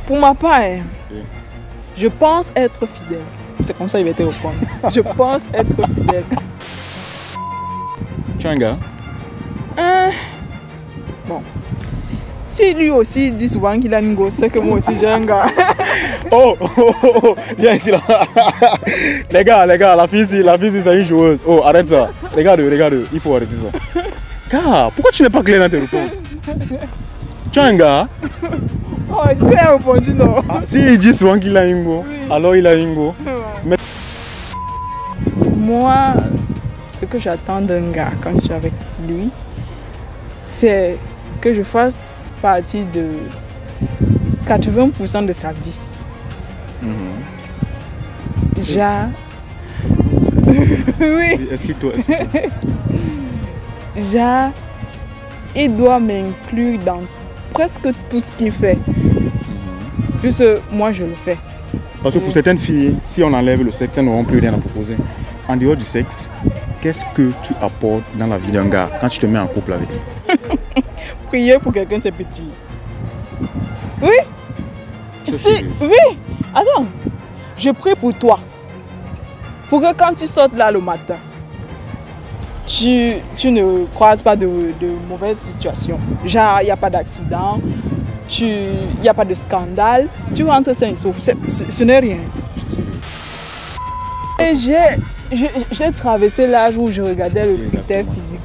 Pour ma part, hein, Oui. je pense être fidèle. C'est comme ça qu'il va te répondre. Je pense être fidèle. Tu es un gars? Bon. Si lui aussi dit souvent qu'il a une grosse, c'est que moi aussi j'ai un gars. Oh, viens ici là. Les gars, la fille c'est une joueuse. Oh, arrête ça. Regarde, il faut arrêter ça. Gars, pourquoi tu n'es pas clair dans tes réponses? Tu es un gars? Oh, tu as répondu non. Si il dit souvent qu'il a une go, Oui. alors il a une go. Mais... Moi, ce que j'attends d'un gars quand je suis avec lui, c'est que je fasse partie de 80% de sa vie. Déjà. Oui. Explique-toi. Déjà, il doit m'inclure dans presque tout ce qu'il fait. Puisque moi, je le fais. Parce que pour certaines filles, si on enlève le sexe, elles n'auront plus rien à proposer. En dehors du sexe, qu'est-ce que tu apportes dans la vie d'un gars quand tu te mets en couple avec lui? Prier pour quelqu'un, c'est petit. Oui. C'est Si, sérieux. oui. Attends. Je prie pour toi. Pour que quand tu sortes là le matin, tu ne croises pas de mauvaises situations. Genre, il n'y a pas d'accident, il n'y a pas de scandale. Tu rentres sain et sauf. Ce n'est rien. Et j'ai traversé l'âge où je regardais le critère physique.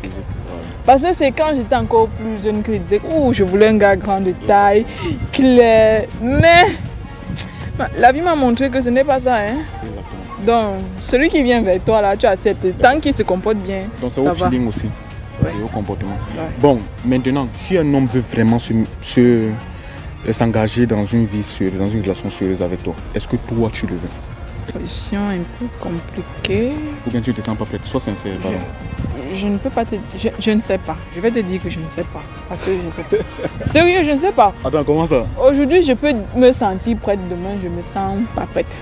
Parce que c'est quand j'étais encore plus jeune que je disais que je voulais un gars grand de taille, clair. Mais la vie m'a montré que ce n'est pas ça. Hein? Donc, celui qui vient vers toi, là, tu acceptes. Tant qu'il se comporte bien, donc c'est ça au va. feeling aussi. Ouais. Et au comportement. Ouais. Bon, maintenant, si un homme veut vraiment s'engager dans une vie sérieuse, dans une relation sérieuse avec toi, est-ce que toi tu le veux? Position un peu compliquée. Ou bien tu ne te sens pas prête? Sois sincère, pardon. Je ne peux pas te dire. Je ne sais pas. Je vais te dire que je ne sais pas. Parce que je ne sais pas. Sérieux, je ne sais pas. Attends, comment ça? Aujourd'hui, je peux me sentir prête. Demain, je me sens pas prête.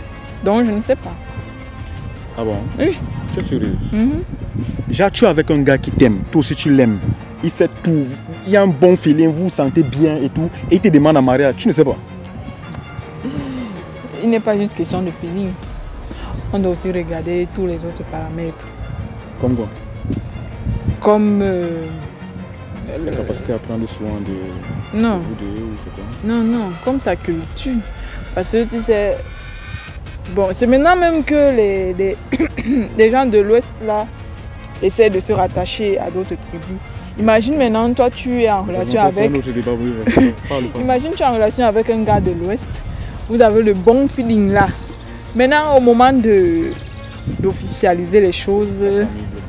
Donc, je ne sais pas. Ah bon? Oui. Tu es sérieuse? Mhm. Genre, tu es avec un gars qui t'aime, toi aussi tu l'aimes. Il fait tout, il y a un bon feeling, vous vous sentez bien et tout. Et il te demande en mariage, tu ne sais pas? Il n'est pas juste question de feeling. On doit aussi regarder tous les autres paramètres. Comme quoi? Comme... Sa capacité à prendre soin de... Non. ou c'est quoi? Non, non, comme sa culture. Parce que tu sais, bon, c'est maintenant même que les gens de l'Ouest là essaient de se rattacher à d'autres tribus. Imagine maintenant, toi tu es en relation avec... Imagine tu es en relation avec un gars de l'Ouest, vous avez le bon feeling là. Maintenant, au moment d'officialiser les choses,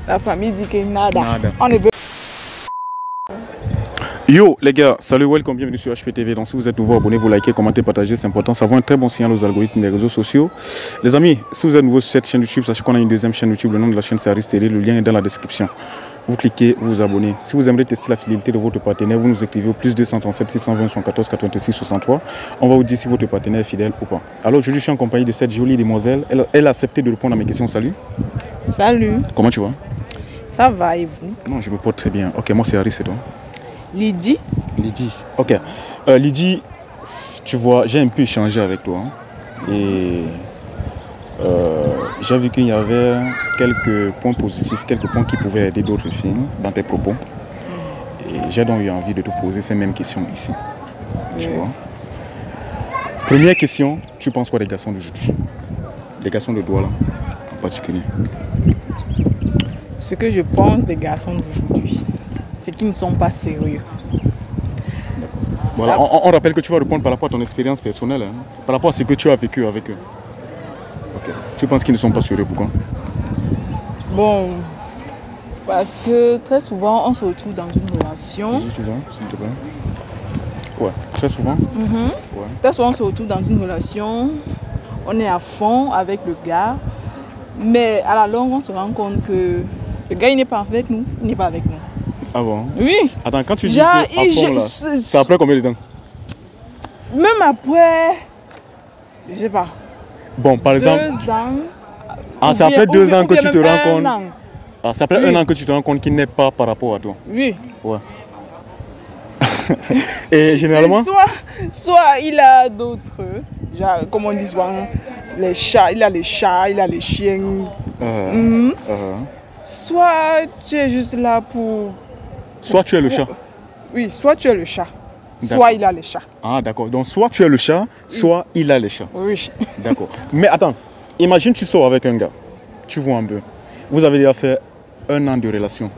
la famille dit que nada. On ne veut. Yo les gars, salut, welcome, bienvenue sur HPTV. Donc si vous êtes nouveau, abonnez-vous, likez, commentez, partagez, c'est important. Ça vaut un très bon signal aux algorithmes des réseaux sociaux. Les amis, si vous êtes nouveau sur cette chaîne YouTube, sachez qu'on a une deuxième chaîne YouTube. Le nom de la chaîne c'est Aristéré, le lien est dans la description. Vous cliquez, vous vous abonnez. Si vous aimeriez tester la fidélité de votre partenaire, vous nous écrivez au plus 237 620 74 86 63. On va vous dire si votre partenaire est fidèle ou pas. Alors aujourd'hui, je suis en compagnie de cette jolie demoiselle. Elle a accepté de répondre à mes questions. Salut. Salut. Comment tu vas? Ça va et vous? Non, je me porte très bien. Ok, moi c'est Harry, c'est toi? Lydie. Lydie. Ok. Lydie, tu vois, j'ai un peu échangé avec toi. Et j'ai vu qu'il y avait quelques points positifs, quelques points qui pouvaient aider d'autres filles dans tes propos. Et j'ai donc eu envie de te poser ces mêmes questions ici. Tu vois. Première question, tu penses quoi des garçons d'aujourd'hui? Les garçons de Douala en particulier. Ce que je pense des garçons d'aujourd'hui, c'est qu'ils ne sont pas sérieux. Voilà, on rappelle que tu vas répondre par rapport à ton expérience personnelle, hein, par rapport à ce que tu as vécu avec eux. Okay. Tu penses qu'ils ne sont pas sérieux, pourquoi? Bon, parce que très souvent on se retrouve dans une relation. S'il te plaît. Ouais, très souvent. Ouais. Très souvent on se retrouve dans une relation, on est à fond avec le gars, mais à la longue on se rend compte que le gars il n'est pas avec nous, il n'est pas avec nous. Ah bon? Oui. Attends, quand tu dis genre, à fond, là, c'est après combien de temps? Même après, je sais pas. Bon, par exemple. 2 ans. Ah, c'est après 2 ans que tu te rends compte. An. Ah, c'est après 1 an que tu te rends compte qu'il n'est pas par rapport à toi. Oui. Ouais. Et généralement soit il a d'autres, genre, comme on dit souvent, les chats, il a les chats, il a les chiens. Soit tu es juste là pour... Soit tu es le chat. Oui, soit tu es le chat, soit il a les chats. Ah, d'accord. Donc, soit tu es le chat, soit il a les chats. Oui. D'accord. Mais attends, imagine tu sors avec un gars, tu vois un peu. Vous avez déjà fait 1 an de relation.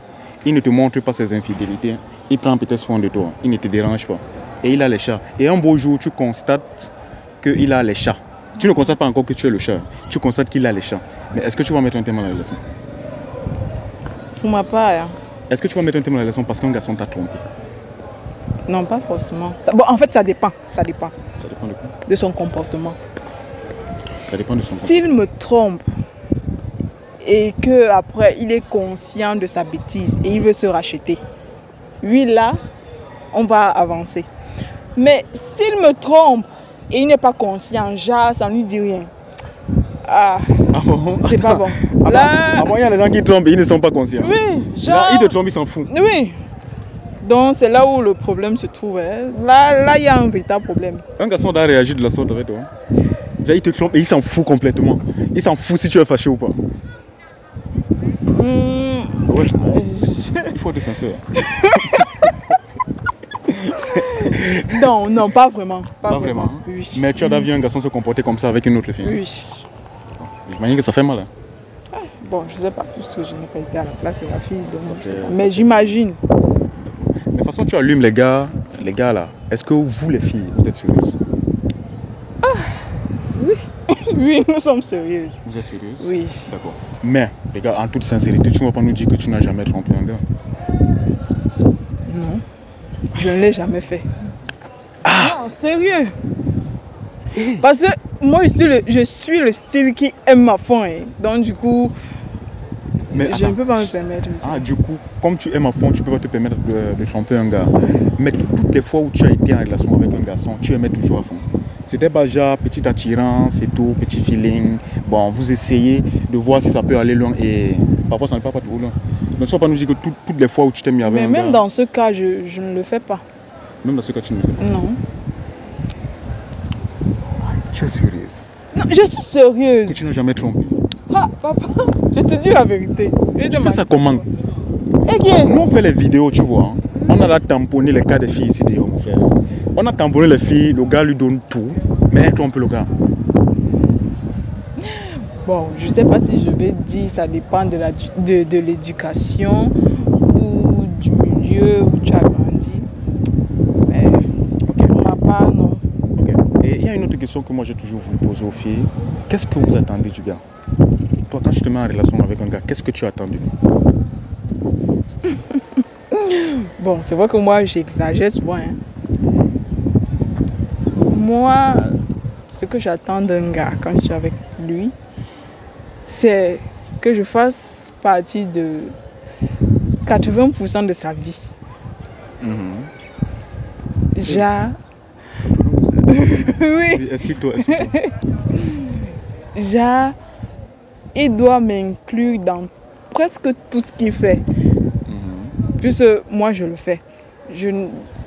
Il ne te montre pas ses infidélités. Il prend peut-être soin de toi. Il ne te dérange pas. Et il a les chats. Et un beau jour, tu constates qu'il a les chats. Tu ne constates pas encore que tu es le chat. Tu constates qu'il a les chats. Mais est-ce que tu vas mettre un terme à la relation? Pour ma part, hein. Est-ce que tu vas mettre un terme à la relation parce qu'un garçon t'a trompé? Non, pas forcément. Bon, en fait, ça dépend. Ça dépend. Ça dépend de quoi? De son comportement. Ça dépend de son comportement. S'il me trompe et qu'après il est conscient de sa bêtise et il veut se racheter, oui, là, on va avancer. Mais s'il me trompe et il n'est pas conscient, genre, ça ne lui dit rien. Ah bon? C'est pas bon. Là, il y a des gens qui trompent et ils ne sont pas conscients. Oui, genre ils te trompent, ils s'en foutent. Oui. Donc c'est là où le problème se trouve. Hein. Là, il y a un véritable problème. Un garçon doit réagir de la sorte avec toi. Déjà, il te trompe et il s'en fout complètement. Il s'en fout si tu es fâché ou pas. Ouais. Il faut être sincère. Non, pas vraiment. Pas vraiment. Oui. Mais tu as déjà vu un garçon se comporter comme ça avec une autre fille? Oui. J'imagine que ça fait mal. Hein? Bon, je ne sais pas, puisque je n'ai pas été à la place de la fille. Mais j'imagine. Mais de toute façon, tu allumes les gars là. Est-ce que vous, les filles, vous êtes sérieuses? Oui. Oui, nous sommes sérieuses. Vous êtes sérieuses? Oui. D'accord. Mais, les gars, en toute sincérité, tu ne vas pas nous dire que tu n'as jamais trompé un gars? Non. Je ne l'ai jamais fait. Non, sérieux. Parce que moi, je suis le style qui aime ma fond. Hein. Donc, du coup, je ne peux pas me permettre. Du coup, comme tu aimes à fond, tu peux pas te permettre de tromper un gars. Mais toutes les fois où tu as été en relation avec un garçon, tu aimais toujours à fond. C'était pas genre petite attirance et tout, petit feeling. Bon, vous essayez de voir si ça peut aller loin et parfois ça ne va pas trop loin. Donc, tu ne vas pas nous dire que toutes les fois où tu t'es mis avec un gars... Mais même dans ce cas, je ne le fais pas. Même dans ce cas, tu ne le fais pas? Non. Tu es sérieuse? Non, je suis sérieuse. Que tu n'as jamais trompé? Ah, papa, je te dis la vérité. Tu fais ça comment? Nous, on fait les vidéos, tu vois. Hein? On a tamponné les cas des filles ici, d'ailleurs, mon frère. On a tamponné les filles, le gars lui donne tout, mais elle trompe le gars. Bon, je ne sais pas si je vais dire, ça dépend de l'éducation ou du milieu où tu as grandi. Mais pour ma part, non. Et il y a une autre question que moi j'ai toujours voulu poser aux filles. Qu'est-ce que vous attendez du gars? Toi, quand tu te mets en relation avec un gars, qu'est-ce que tu attends de lui? Bon, c'est vrai que moi, j'exagère souvent. Hein. Moi, ce que j'attends d'un gars quand je suis avec lui, c'est que je fasse partie de 80% de sa vie. Genre... Oui. Explique-toi. Genre, il doit m'inclure dans presque tout ce qu'il fait. Puisque moi, je le fais.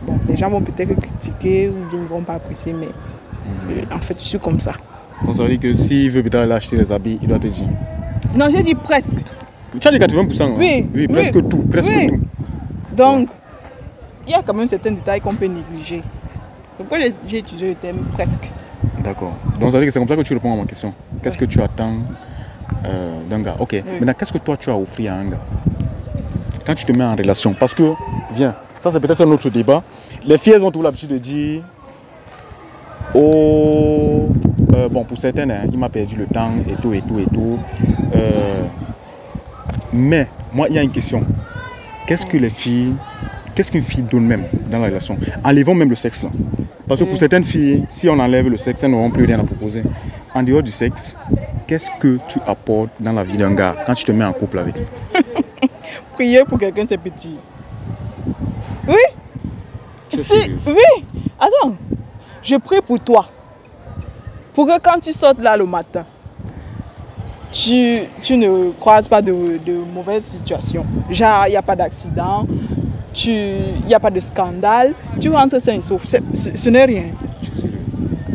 Bon, les gens vont peut-être critiquer ou bien ils ne vont pas apprécier, mais en fait, je suis comme ça. Donc ça veut dire que s'il veut peut-être aller acheter les habits, il doit te dire? Non, j'ai dit presque. Tu as dit 80%? Hein? Oui, presque tout. Tout. Donc, il y a quand même certains détails qu'on peut négliger. C'est pourquoi j'ai utilisé le terme presque. D'accord. Donc ça veut dire que c'est comme ça que tu réponds à ma question. Qu'est-ce que tu attends d'un gars? Ok. Maintenant, qu'est-ce que toi tu as offert à un gars quand tu te mets en relation? Parce que, viens, ça c'est peut-être un autre débat. Les filles, elles ont toujours l'habitude de dire bon, pour certaines, hein, il m'a perdu le temps et tout. Mais, moi, il y a une question. Qu'est-ce qu'une fille donne même dans la relation? Enlevons même le sexe là. Parce que pour certaines filles, si on enlève le sexe, elles n'auront plus rien à proposer. En dehors du sexe, qu'est-ce que tu apportes dans la vie d'un gars quand tu te mets en couple avec lui? Prier pour quelqu'un, c'est petit. Oui. Oui. Attends. Je prie pour toi. Pour que quand tu sortes là le matin, tu ne croises pas de mauvaises situations. Genre, il n'y a pas d'accident. il n'y a pas de scandale, tu rentres sain et sauf. Ce n'est rien.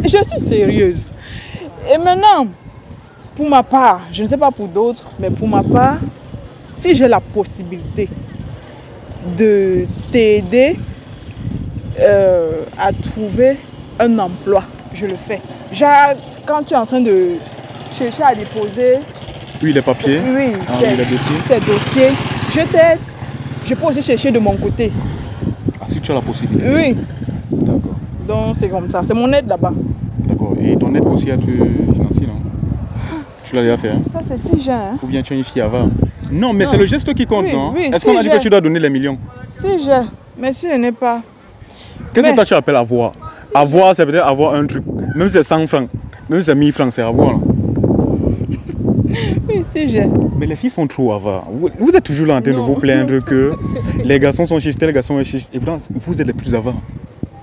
Je suis sérieuse. Et maintenant, pour ma part, je ne sais pas pour d'autres, mais pour ma part, si j'ai la possibilité de t'aider à trouver un emploi, je le fais. Genre, quand tu es en train de chercher à déposer... Oui, les papiers. Oui, les dossiers. Tes dossiers. Je t'aide. Je peux aussi chercher de mon côté. Ah, si tu as la possibilité. Oui. D'accord. Donc c'est comme ça. C'est mon aide là-bas. D'accord. Et ton aide aussi à te financer, non? Tu l'as déjà fait, hein? Ça, c'est si j'ai. Hein? Ou bien tu es une fille avare? Non, mais c'est le geste qui compte, oui, non? Oui, est-ce qu'on a dit que tu dois donner les millions? Si j'ai. Mais si je n'ai pas. Qu'est-ce que toi tu appelles avoir? Avoir, c'est peut-être avoir un truc. Même si c'est 100 francs, même si c'est 1000 francs, c'est avoir. Là. Oui, si j'ai. Mais les filles sont trop avares. Vous êtes toujours là en train de vous plaindre que les garçons sont chiches, tel garçon est chiche. Et pourtant, vous êtes les plus avares.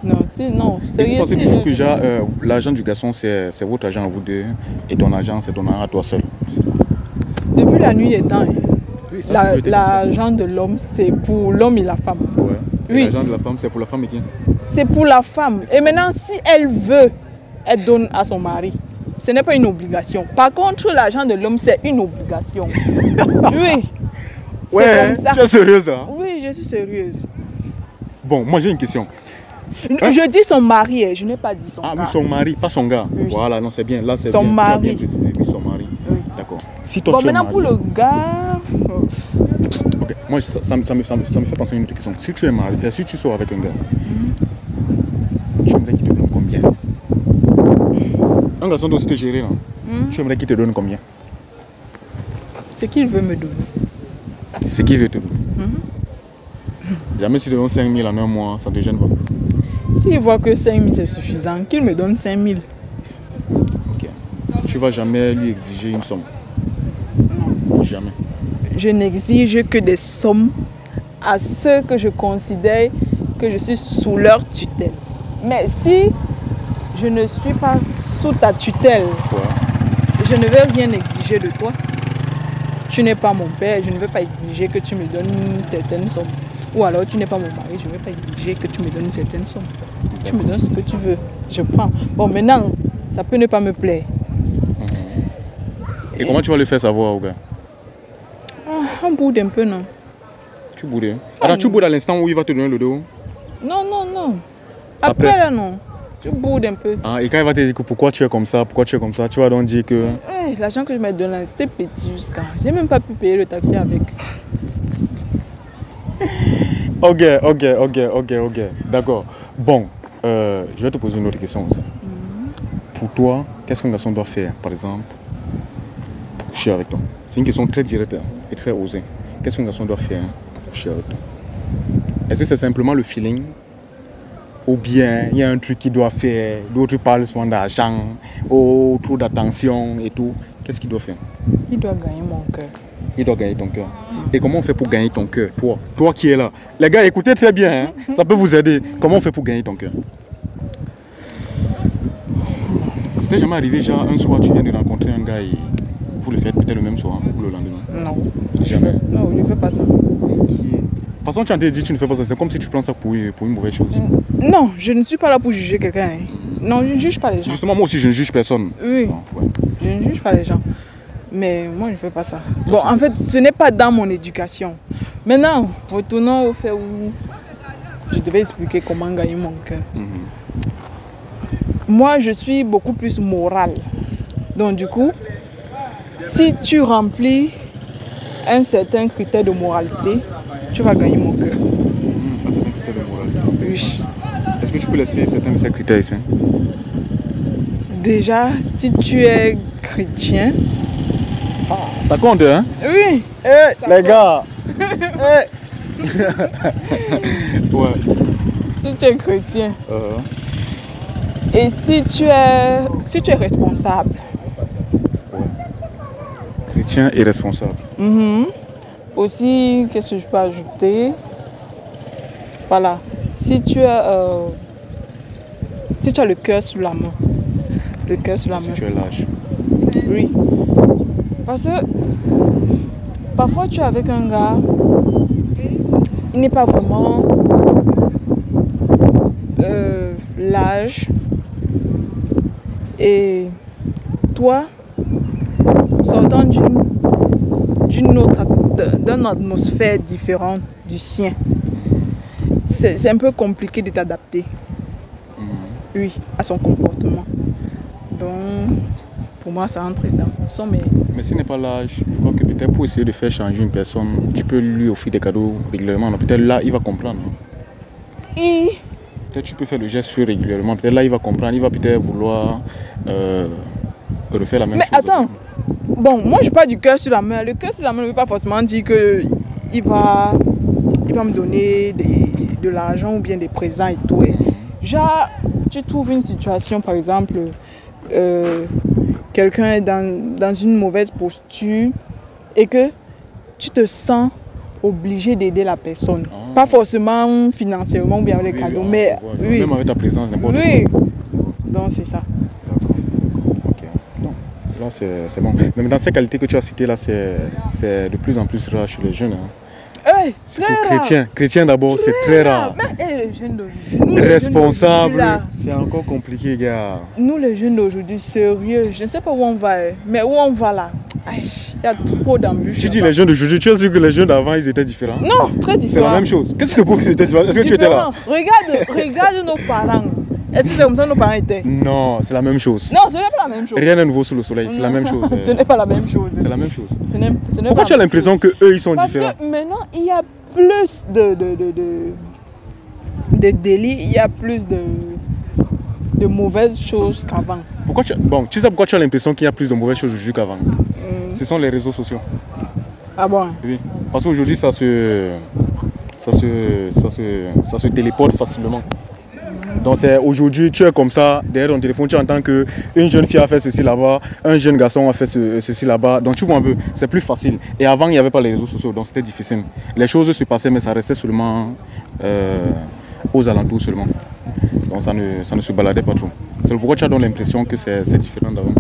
Non, non. Vous pensez toujours que l'argent du garçon, c'est votre argent à vous deux. Et ton argent, c'est ton argent à toi seul. Depuis la nuit des temps, oui, l'argent de l'homme, c'est pour l'homme et la femme. Ouais. Oui. L'argent de la femme, c'est pour la femme et qui? C'est pour la femme. Et maintenant, si elle veut, elle donne à son mari. Ce n'est pas une obligation. Par contre, l'argent de l'homme, c'est une obligation. Oui. Ouais, comme ça. Tu es sérieuse, hein? Oui, je suis sérieuse. Bon, moi j'ai une question. Je dis son mari, je n'ai pas dit son gars. Ah oui, son mari, pas son gars. Oui. Voilà, non, c'est bien. Là, c'est son bien. mari. Tu as bien précisé. Oui, son mari. Oui. D'accord. Si toi, bon, tu es maintenant marié... pour le gars... Ok, moi ça me fait penser à une autre question. Si tu es marié, si tu sors avec un gars, tu aimerais qu'il te donne combien? Un garçon doit aussi te gérer, là. Tu aimerais qu'il te donne combien? Ce qu'il veut me donner. Ce qu'il veut te donner. Jamais si tu donnes 5 000 en un mois, ça ne te gêne pas? S'il voit que 5 000 c'est suffisant, qu'il me donne 5 000. Ok. Tu ne vas jamais lui exiger une somme? Non. Jamais. Je n'exige que des sommes à ceux que je considère que je suis sous leur tutelle. Mais si je ne suis pas sous ta tutelle, je ne vais rien exiger de toi. Tu n'es pas mon père, je ne vais pas exiger que tu me donnes une certaine somme. Ou alors tu n'es pas mon mari, je ne vais pas exiger que tu me donnes une certaine somme. Tu me donnes ce que tu veux, je prends. Bon, maintenant, ça peut ne pas me plaire. Et comment tu vas le faire savoir au gars? On boude un peu, non? Tu boudes? Alors tu boudes à l'instant où il va te donner le dos? Non, non, non. Après là, non. Tu boudes un peu. Ah, et quand il va te dire que pourquoi tu es comme ça, tu vas donc dire que... L'argent que je me donne là, c'était petit jusqu'à... J'ai même pas pu payer le taxi avec. Ok. D'accord. Bon, je vais te poser une autre question aussi. Pour toi, qu'est-ce qu'un garçon doit faire, par exemple, pour coucher avec toi? C'est une question très directe et très osée. Qu'est-ce qu'un garçon doit faire pour coucher avec toi? Est-ce que c'est simplement le feeling? Ou bien il y a un truc qu'il doit faire? D'autres parlent souvent d'argent, trop d'attention et tout. Qu'est-ce qu'il doit faire? Il doit gagner mon cœur. Il doit gagner ton cœur. Et comment on fait pour gagner ton cœur? Toi qui es là. Les gars, écoutez très bien, hein? Ça peut vous aider. Comment on fait pour gagner ton cœur? C'était jamais arrivé, genre un soir tu viens de rencontrer un gars et vous le faites peut-être le même soir ou le lendemain? Non. Jamais. Non, je ne fais pas ça. De toute façon, tu as dit que tu ne fais pas ça. C'est comme si tu prends ça pour une mauvaise chose. Non, je ne suis pas là pour juger quelqu'un. Hein. Non, je ne juge pas les gens. Justement, moi aussi, je ne juge personne. Oui. Non, ouais. Je ne juge pas les gens. Mais moi, je ne fais pas ça. Bon, en fait, ce n'est pas dans mon éducation. Maintenant, retournons au fait où je devais expliquer comment gagner mon cœur. Moi, je suis beaucoup plus morale. Donc, du coup, si tu remplis un certain critère de moralité, tu vas gagner mon cœur. Un certain critère de moralité. Oui. Est-ce que tu peux laisser certains de ces critères ici? Déjà, si tu es chrétien... Ça compte, hein? Oui. Les gars. Ouais. Si tu es chrétien. Et si tu es responsable. Ouais. Chrétien et responsable. Aussi, qu'est-ce que je peux ajouter? Voilà. Si tu as le cœur sous la main. Le cœur sous la main. Si tu es lâche. Oui. Parce que parfois tu es avec un gars, il n'est pas vraiment l'âge. Et toi, sortant d'une atmosphère différente du sien, c'est un peu compliqué de t'adapter, oui, à son comportement. Donc, pour moi, ça entre dedans. Mais ce n'est pas l'âge. Je crois que peut-être pour essayer de faire changer une personne, tu peux lui offrir des cadeaux régulièrement. Peut-être là, il va comprendre. Peut-être tu peux faire le geste régulièrement. Peut-être là, il va comprendre. Il va peut-être vouloir refaire la même chose. Mais attends. Bon, moi, je parle du cœur sur la main. Le cœur sur la main ne veut pas forcément dire qu'il va me donner de l'argent ou bien des présents et tout. Genre, tu trouves une situation, par exemple, quelqu'un est dans une mauvaise posture et que tu te sens obligé d'aider la personne. Pas forcément financièrement ou bien avec les cadeaux, mais oui. Même avec ta présence, n'importe quoi. Oui. Donc, c'est ça. D'accord. Ok. Donc, là, c'est bon. Mais dans ces qualités que tu as citées, là, c'est de plus en plus rare chez les jeunes. Hey, chrétien d'abord, c'est très rare. Mais les jeunes d'aujourd'hui, responsable, c'est encore compliqué, gars. Nous, les jeunes d'aujourd'hui, sérieux, je ne sais pas où on va, mais où on va là, il y a trop d'embûches. Tu dis les jeunes d'aujourd'hui, tu as dit que les jeunes d'avant, ils étaient différents? Non, très différents. C'est la même chose. Qu'est-ce que vous étiez différents? Est-ce que tu étais là? Regarde nos parents. Est-ce que c'est comme ça que nos parents étaient? Non, c'est la même chose. Non, ce n'est pas la même chose. Rien n'est nouveau sous le soleil, c'est la même chose. Ce n'est pas la même chose. C'est la même chose. Pourquoi tu as l'impression qu'eux, ils sont différents? Parce que maintenant, il y a plus de délits, il y a plus de mauvaises choses qu'avant. Tu sais pourquoi tu as l'impression qu'il y a plus de mauvaises choses aujourd'hui qu'avant? Ce sont les réseaux sociaux. Ah bon? Oui, parce qu'aujourd'hui, ça se téléporte facilement. Donc aujourd'hui, tu es comme ça, derrière ton téléphone, tu entends qu'une jeune fille a fait ceci là-bas, un jeune garçon a fait ceci là-bas. Donc tu vois un peu, c'est plus facile. Et avant, il n'y avait pas les réseaux sociaux, donc c'était difficile. Les choses se passaient, mais ça restait seulement aux alentours seulement. Donc ça ne se baladait pas trop. C'est pourquoi tu as donc l'impression que c'est différent d'avant.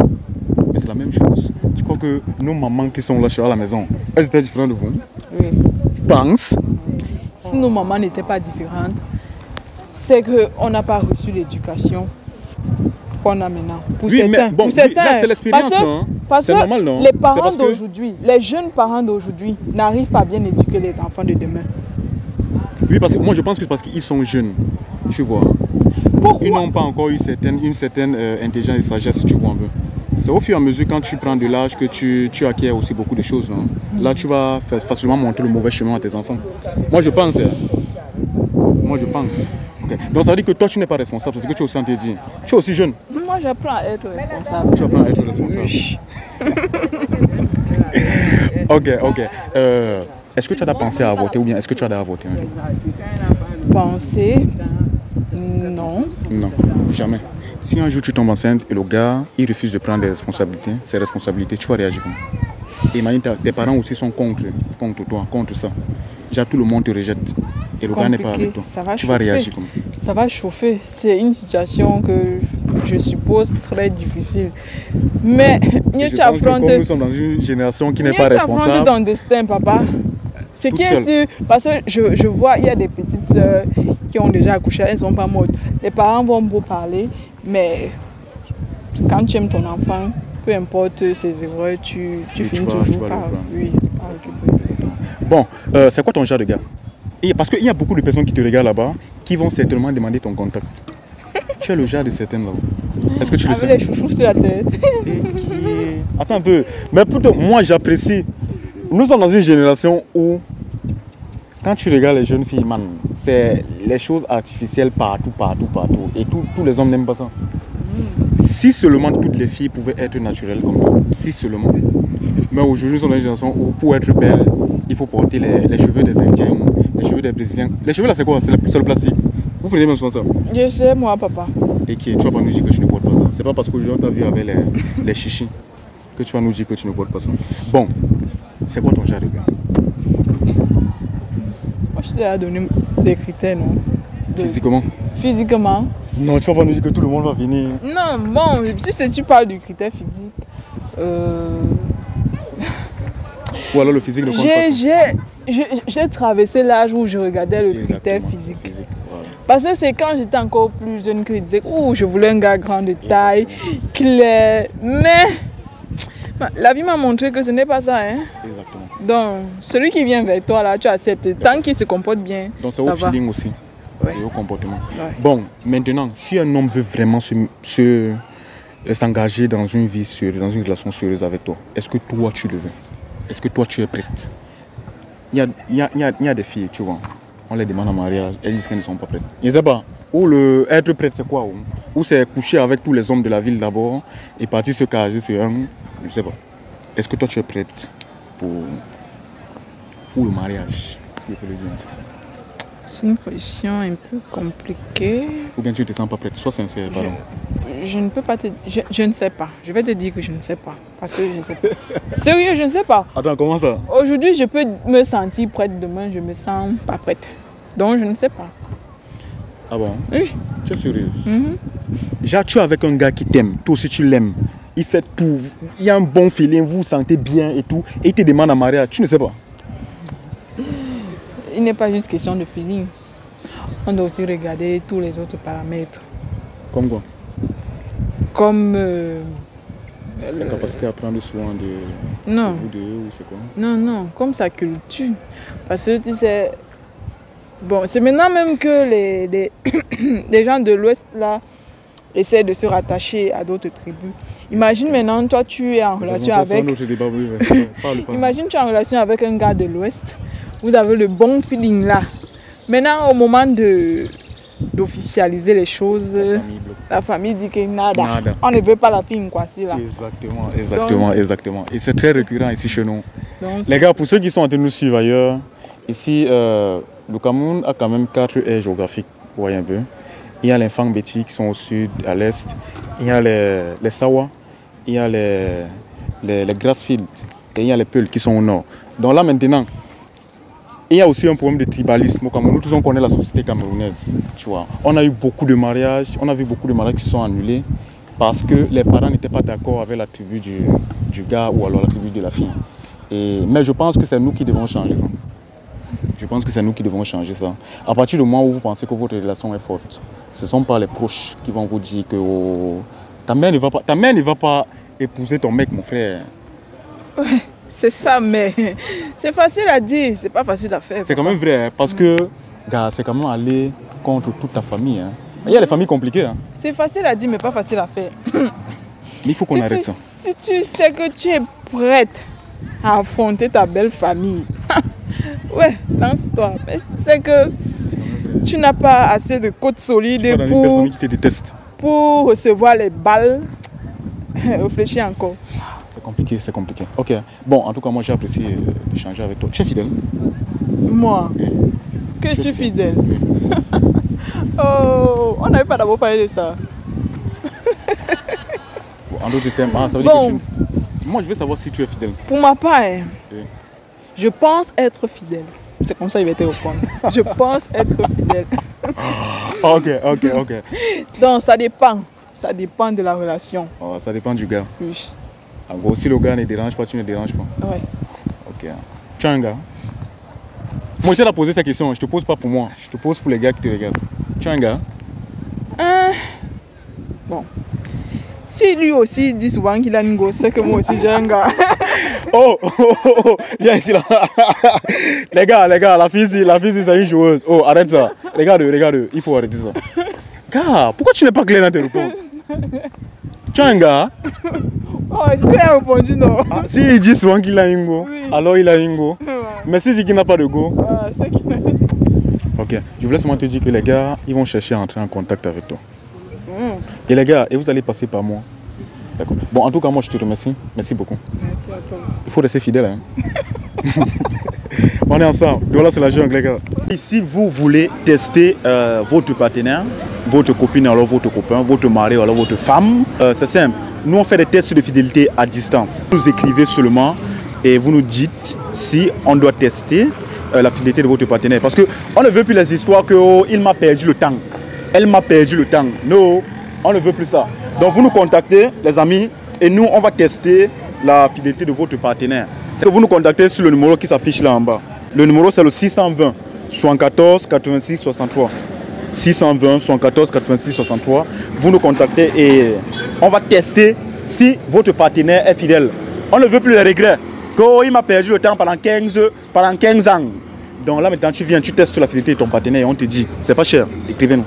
Mais c'est la même chose. Tu crois que nos mamans qui sont là à la maison, elles étaient différentes de vous? Oui. Je pense. Si nos mamans n'étaient pas différentes, c'est qu'on n'a pas reçu l'éducation qu'on a maintenant. Pour certains, c'est l'expérience, non? C'est normal, non? Les parents d'aujourd'hui, les jeunes parents d'aujourd'hui n'arrivent pas à bien éduquer les enfants de demain. Oui, parce que moi je pense que parce qu'ils sont jeunes, tu vois. Pourquoi? Ils n'ont pas encore eu une certaine intelligence et sagesse, tu vois un peu. C'est au fur et à mesure quand tu prends de l'âge que tu acquiers aussi beaucoup de choses, non? Là tu vas facilement montrer le mauvais chemin à tes enfants. Moi je pense. Okay. Donc ça veut dire que toi tu n'es pas responsable, c'est ce que tu es aussi en te dire. Tu es aussi jeune. Moi j'apprends à être responsable. Tu apprends à être responsable. Oui. Ok. Est-ce que tu as pensé à avorter ou bien est-ce que tu as avorté un jour? Penser? Non. Non, jamais. Si un jour tu tombes enceinte et le gars il refuse de prendre ses responsabilités, tu vas réagir comment? Imagine tes parents aussi sont contre toi, contre ça. Déjà tout le monde te rejette et le gars n'est pas avec toi. Tu vas réagir comment? Ça va chauffer. C'est une situation que je suppose très difficile. Mais tu affrontes. Nous sommes dans une génération qui n'est pas responsable. Tu affrontes ton destin, papa. Ce qui est sûr, parce que je vois, il y a des petites sœurs qui ont déjà accouché, elles ne sont pas mortes. Les parents vont beau parler, mais quand tu aimes ton enfant, peu importe ses erreurs, tu finis toujours par récupérer. Bon, c'est quoi ton genre de gars? Parce qu'il y a beaucoup de personnes qui te regardent là-bas qui vont certainement demander ton contact. Tu es le genre de certaines là-bas. Est-ce que tu le sais? Avec les chouchous sur la tête. Attends un peu. Mais plutôt, moi j'apprécie. Nous sommes dans une génération où, quand tu regardes les jeunes filles, man, c'est les choses artificielles partout. Et tous les hommes n'aiment pas ça. Si seulement toutes les filles pouvaient être naturelles comme nous, si seulement. Mais aujourd'hui, nous sommes dans une génération où, pour être belle, il faut porter les cheveux des Indiens, les cheveux des Brésiliens. Les cheveux là, c'est quoi? C'est le plastique. Vous prenez même soin ça? Je sais, moi, papa. Et tu vas pas nous dire que tu ne portes pas ça. C'est pas parce qu'aujourd'hui, on t'a vu avec les chichis que tu vas nous dire que tu ne portes pas ça. Bon, c'est quoi ton genre de gars? Moi, je t'ai donné des critères, non? Physiquement? Physiquement. Non, tu vas pas nous dire que tout le monde va venir. Non, bon, si tu parles du critère physique, ou alors le physique ne compte pas. j'ai traversé l'âge où je regardais le critère physique. Voilà. Parce que c'est quand j'étais encore plus jeune que je disais oh, je voulais un gars grand de taille, clair. Mais la vie m'a montré que ce n'est pas ça. Hein? Exactement. Donc, celui qui vient vers toi, là, tu acceptes. Tant qu'il se comporte bien. Donc, c'est au feeling aussi. Ouais. Et au comportement. Ouais. Bon, maintenant, si un homme veut vraiment s'engager dans une vie sérieuse, dans une relation sérieuse avec toi, est-ce que toi, tu le veux? Est-ce que toi, tu es prête? Il y a des filles, tu vois, on les demande en mariage, elles disent qu'elles ne sont pas prêtes. Je ne sais pas. Ou le être prête, c'est quoi? Ou c'est coucher avec tous les hommes de la ville d'abord et partir se caser sur un. Je ne sais pas. Est-ce que toi, tu es prête pour le mariage, si je peux le dire ainsi? C'est une position un peu compliquée. Ou bien tu ne te sens pas prête? Sois sincère, pardon. Je ne peux pas te dire. Je ne sais pas. Je vais te dire que je ne sais pas. Parce que je ne sais pas. Sérieux, je ne sais pas. Attends, comment ça? Aujourd'hui, je peux me sentir prête. Demain, je ne me sens pas prête. Donc, je ne sais pas. Ah bon? Oui. Tu es sérieuse? Déjà, tu es avec un gars qui t'aime. Toi aussi, tu l'aimes. Il fait tout. Il y a un bon feeling. Vous vous sentez bien et tout. Et il te demande en mariage. Tu ne sais pas? Il n'est pas juste question de feeling. On doit aussi regarder tous les autres paramètres. Comme quoi? Comme sa capacité à prendre soin de non. vous deux ou c'est quoi? Non, comme sa culture. Parce que tu sais, bon, c'est maintenant même que les gens de l'Ouest là essaient de se rattacher à d'autres tribus. Imagine maintenant, toi tu es en relation avec. Imagine tu es en relation avec un gars de l'Ouest. Vous avez le bon feeling là. Maintenant, au moment d'officialiser les choses, la famille dit que nada. On ne veut pas la fille quoi, là. Exactement. Et c'est très récurrent ici chez nous. Donc, les gars, pour ceux qui sont en train de nous suivre ailleurs, ici, le Cameroun a quand même 4 aires géographiques. Vous voyez un peu. Il y a les Fang-Beti qui sont au sud, à l'est. Il y a les Sawa. Il y a les Grassfields. Et il y a les Peuls qui sont au nord. Donc là maintenant, il y a aussi un problème de tribalisme au Cameroun. Nous tous on connaît la société camerounaise, tu vois. On a eu beaucoup de mariages, on a vu beaucoup de mariages qui sont annulés parce que les parents n'étaient pas d'accord avec la tribu du gars ou alors la tribu de la fille. Mais je pense que c'est nous qui devons changer ça. Je pense que c'est nous qui devons changer ça. À partir du moment où vous pensez que votre relation est forte, ce ne sont pas les proches qui vont vous dire que ta mère ne va pas épouser ton mec, mon frère. Ouais. C'est ça, mais c'est facile à dire, c'est pas facile à faire. C'est quand même vrai, hein, parce que c'est quand même aller contre toute ta famille. Hein. Il y a des familles compliquées. Hein. C'est facile à dire, mais pas facile à faire. Mais il faut qu'on arrête ça. Si tu sais que tu es prête à affronter ta belle famille, ouais, lance-toi. Mais c'est que tu n'as pas assez de côtes solides pour recevoir les balles. Réfléchis encore. C'est compliqué. Ok. Bon, en tout cas, moi j'ai apprécié d'échanger avec toi. Tu es fidèle? Moi? Que je suis fidèle? Oh, on n'avait pas d'abord parlé de ça. Bon, en d'autres termes, ça veut dire que moi je veux savoir si tu es fidèle. Pour ma part, je pense être fidèle. C'est comme ça qu'il va te répondre. Je pense être fidèle. Ok. Donc ça dépend. Ça dépend de la relation. Oh, ça dépend du gars. Oui. En gros, si le gars ne dérange pas, tu ne déranges pas. Ouais. Ok. Tu es un gars? Moi, je t'ai posé cette question. Je te pose pas pour moi. Je te pose pour les gars qui te regardent. Tu es un gars? Bon. Si lui aussi dit souvent qu'il a une grosse, c'est que moi aussi j'ai un gars. Oh, viens ici là. les gars, la fille c'est une joueuse. Oh, arrête ça. Regarde, il faut arrêter ça. Gars, pourquoi tu n'es pas clair dans tes réponses? Tu es un gars? Oh, tu as répondu non. Ah, si il dit souvent qu'il a une go, oui. Alors il a une go. Ouais. Mais s'il dit qu'il n'a pas de go. C'est qu'il a... Ok, je voulais seulement te dire que les gars, ils vont chercher à entrer en contact avec toi. Et les gars, vous allez passer par moi. D'accord. Bon, en tout cas, moi je te remercie. Merci beaucoup. Merci à toi aussi. Il faut rester fidèle. Hein. On est ensemble. Voilà, c'est la jungle, les gars. Et si vous voulez tester votre partenaire, votre copine, alors votre copain, votre mari, alors votre femme, c'est simple. Nous, on fait des tests de fidélité à distance. Vous écrivez seulement et vous nous dites si on doit tester la fidélité de votre partenaire. Parce qu'on ne veut plus les histoires que il m'a perdu le temps, elle m'a perdu le temps. Non, on ne veut plus ça. Donc vous nous contactez, les amis, et nous, on va tester la fidélité de votre partenaire. Vous nous contactez sur le numéro qui s'affiche là en bas. Le numéro c'est le 620 74 86 63. 620 74 86 63. Vous nous contactez et on va tester si votre partenaire est fidèle. On ne veut plus les regrets. Quand il m'a perdu le temps pendant 15 ans. Donc là maintenant tu viens, tu testes sur la fidélité de ton partenaire et on te dit, c'est pas cher, écrivez-nous.